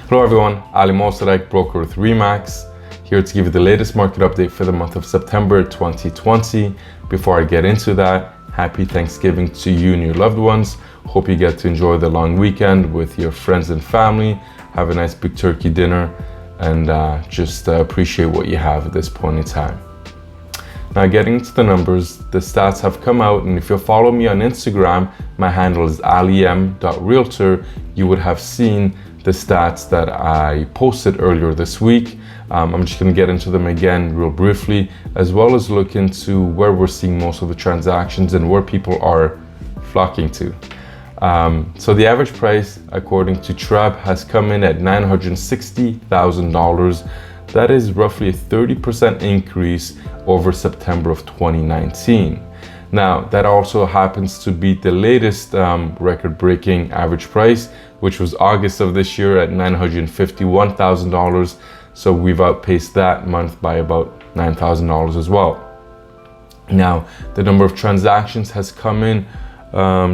Hello everyone, Ali Mosadek, broker with RE/MAX, here to give you the latest market update for the month of September 2020. Before I get into that, happy Thanksgiving to you and your loved ones. Hope you get to enjoy the long weekend with your friends and family. Have a nice big turkey dinner and just appreciate what you have at this point in time. Now getting into the numbers, the stats have come out, and if you follow me on Instagram, my handle is aliem.realtor, you would have seen the stats that I posted earlier this week. I'm just going to get into them again real briefly, as well as look into where we're seeing most of the transactions and where people are flocking to. So the average price, according to TRREB, has come in at $960,000. That is roughly a 30% increase over September of 2019. Now, that also happens to be the latest record-breaking average price, which was August of this year at $951,000. So we've outpaced that month by about $9,000 as well. Now, the number of transactions has come in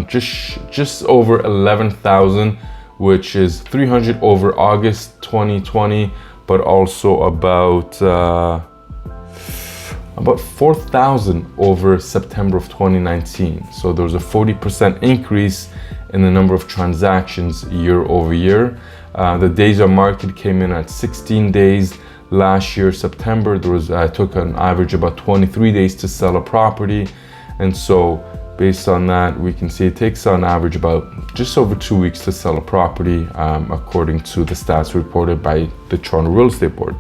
just over 11,000, which is 300 over August 2020, but also about 4,000 over September of 2019. So there was a 40% increase in the number of transactions year over year. The days on market came in at 16 days. Last year, September, took an average about 23 days to sell a property. And so based on that, we can see it takes on average about just over 2 weeks to sell a property, according to the stats reported by the Toronto Real Estate Board.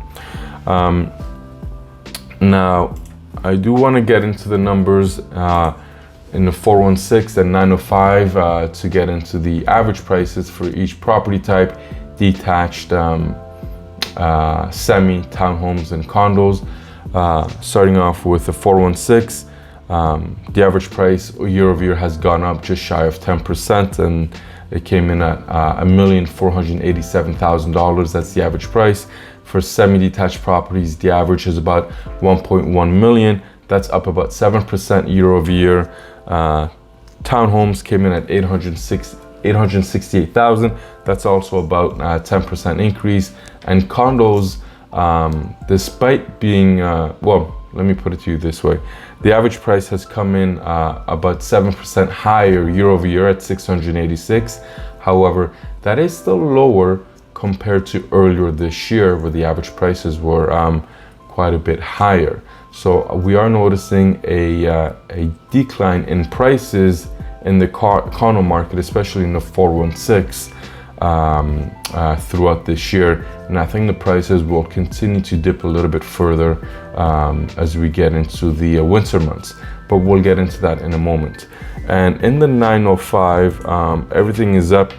Now, I do want to get into the numbers in the 416 and 905 to get into the average prices for each property type: detached, semi, townhomes, and condos. Starting off with the 416. The average price year over year has gone up just shy of 10%, and it came in at $1,487,000. That's the average price. For semi-detached properties, the average is about 1.1 million. That's up about 7% year over year. Townhomes came in at 868,000. That's also about 10% increase. And condos, despite being, let me put it to you this way. The average price has come in about 7% higher year over year at 686. However, that is still lower compared to earlier this year, where the average prices were quite a bit higher. So we are noticing a decline in prices in the condo market, especially in the 416 throughout this year. And I think the prices will continue to dip a little bit further as we get into the winter months, but we'll get into that in a moment. And in the 905, everything is up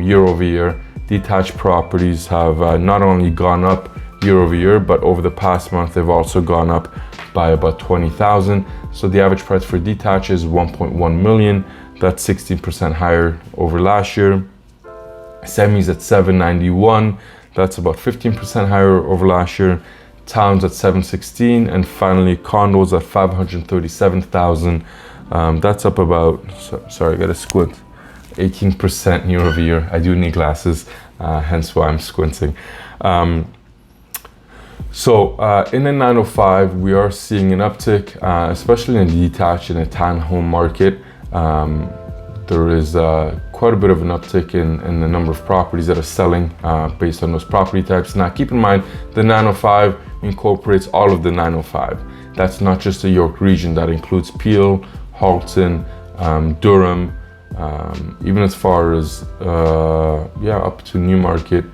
year over year. Detached properties have not only gone up year over year, but over the past month, they've also gone up by about 20,000. So the average price for detached is 1.1 million. That's 16% higher over last year. Semis at 791. That's about 15% higher over last year. Towns at 716, and finally condos at 537,000. That's up about, sorry, I gotta squint, 18% year over year. I do need glasses, hence why I'm squinting. So in the 905, we are seeing an uptick, especially in the detached and the townhome market. There is quite a bit of an uptick in the number of properties that are selling based on those property types. Now, keep in mind, the 905 incorporates all of the 905. That's not just the York region. That includes Peel, Halton, Durham, even as far as up to Newmarket,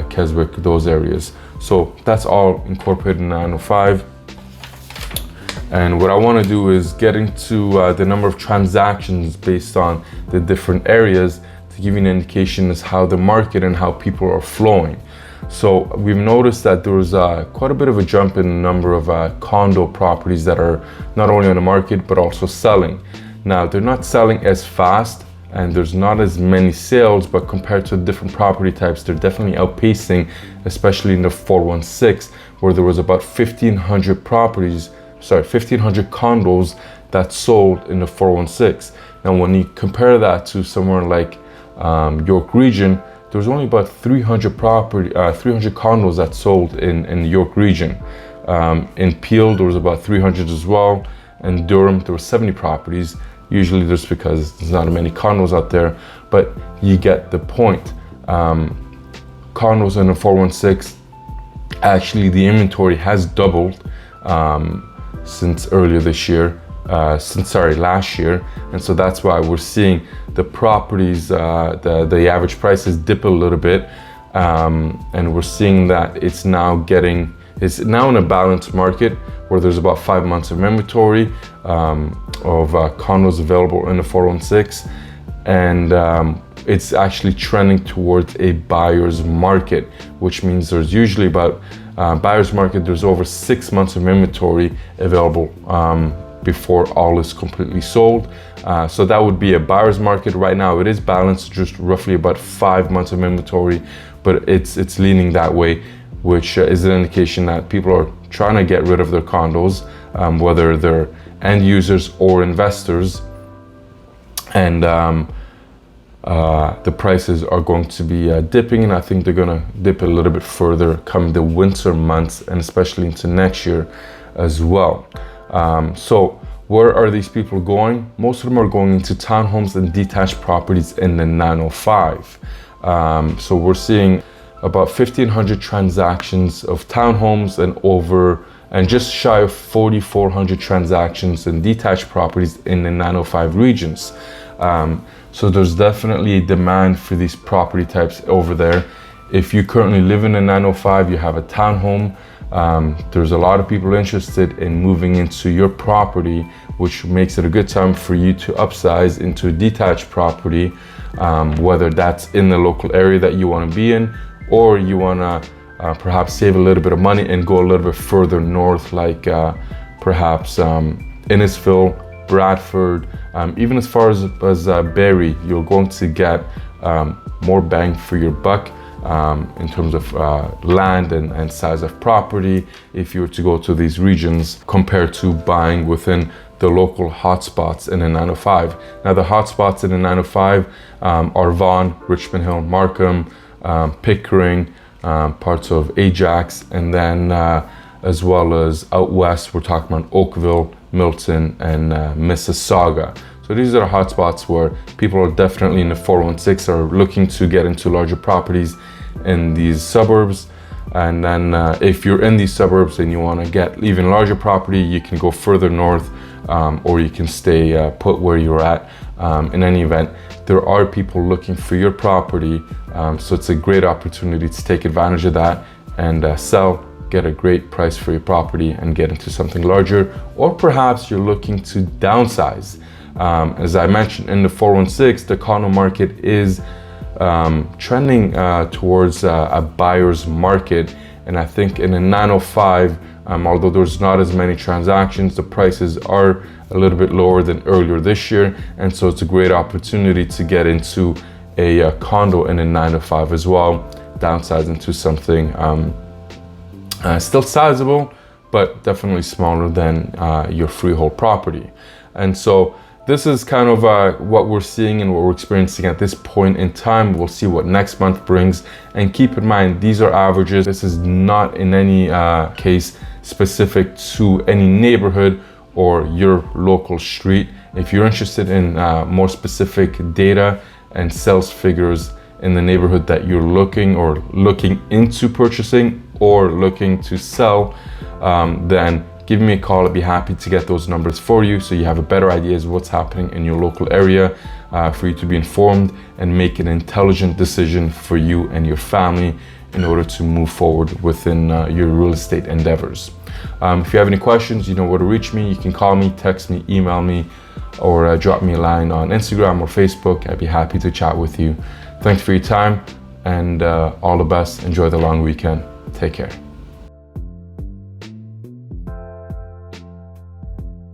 Keswick, those areas. So that's all incorporated in 905. And what I want to do is get into the number of transactions based on the different areas to give you an indication as how the market and how people are flowing. So we've noticed that there was quite a bit of a jump in the number of condo properties that are not only on the market but also selling. Now, they're not selling as fast and there's not as many sales, but compared to different property types, they're definitely outpacing, especially in the 416, where there was about 1,500 condos that sold in the 416. Now, when you compare that to somewhere like York region, there's only about 300 condos that sold in the York region. In Peel, there was about 300 as well. In Durham, there were 70 properties. Usually that's because there's not many condos out there, but you get the point. Condos in the 416, actually the inventory has doubled since earlier this year, last year. And so that's why we're seeing the properties, the average prices dip a little bit. And we're seeing that it's now in a balanced market where there's about 5 months of inventory of condos available in the 416. And it's actually trending towards a buyer's market, which means there's usually about buyer's market, there's over 6 months of inventory available before all is completely sold. So that would be a buyer's market. Right now it is balanced, just roughly about 5 months of inventory, but it's leaning that way, which is an indication that people are trying to get rid of their condos, whether they're end users or investors. And the prices are going to be dipping, and I think they're going to dip a little bit further come the winter months, and especially into next year as well. So where are these people going? Most of them are going into townhomes and detached properties in the 905. So we're seeing about 1,500 transactions of townhomes and just shy of 4,400 transactions in detached properties in the 905 regions. So there's definitely a demand for these property types over there. If you currently live in a 905, you have a townhome, there's a lot of people interested in moving into your property, which makes it a good time for you to upsize into a detached property, whether that's in the local area that you want to be in, or you want to perhaps save a little bit of money and go a little bit further north, like perhaps Innisfil, Bradford, even as far as Barrie. You're going to get more bang for your buck in terms of land and size of property if you were to go to these regions compared to buying within the local hotspots in the 905. Now the hotspots in the 905 are Vaughan, Richmond Hill, Markham, Pickering, parts of Ajax, and then as well as out west, we're talking about Oakville, Milton, and Mississauga. So these are the hotspots where people are definitely in the 416 are looking to get into larger properties in these suburbs. And then if you're in these suburbs and you want to get even larger property, you can go further north, or you can stay put where you're at. In any event, there are people looking for your property, so it's a great opportunity to take advantage of that and sell, get a great price for your property and get into something larger. Or perhaps you're looking to downsize. As I mentioned, in the 416, the condo market is trending towards a buyer's market. And I think in the 905, although there's not as many transactions, the prices are a little bit lower than earlier this year. And so it's a great opportunity to get into a condo in a 905 as well, downsize into something still sizable, but definitely smaller than your freehold property. And so this is kind of what we're seeing and what we're experiencing at this point in time. We'll see what next month brings. And keep in mind, these are averages. This is not in any case specific to any neighborhood or your local street. If you're interested in more specific data and sales figures in the neighborhood that you're looking into purchasing or looking to sell, then give me a call. I'd be happy to get those numbers for you so you have a better idea of what's happening in your local area, for you to be informed and make an intelligent decision for you and your family in order to move forward within your real estate endeavors. If you have any questions, you know where to reach me. You can call me, text me, email me, or drop me a line on Instagram or Facebook. I'd be happy to chat with you. Thanks for your time, and all the best. Enjoy the long weekend. Take care.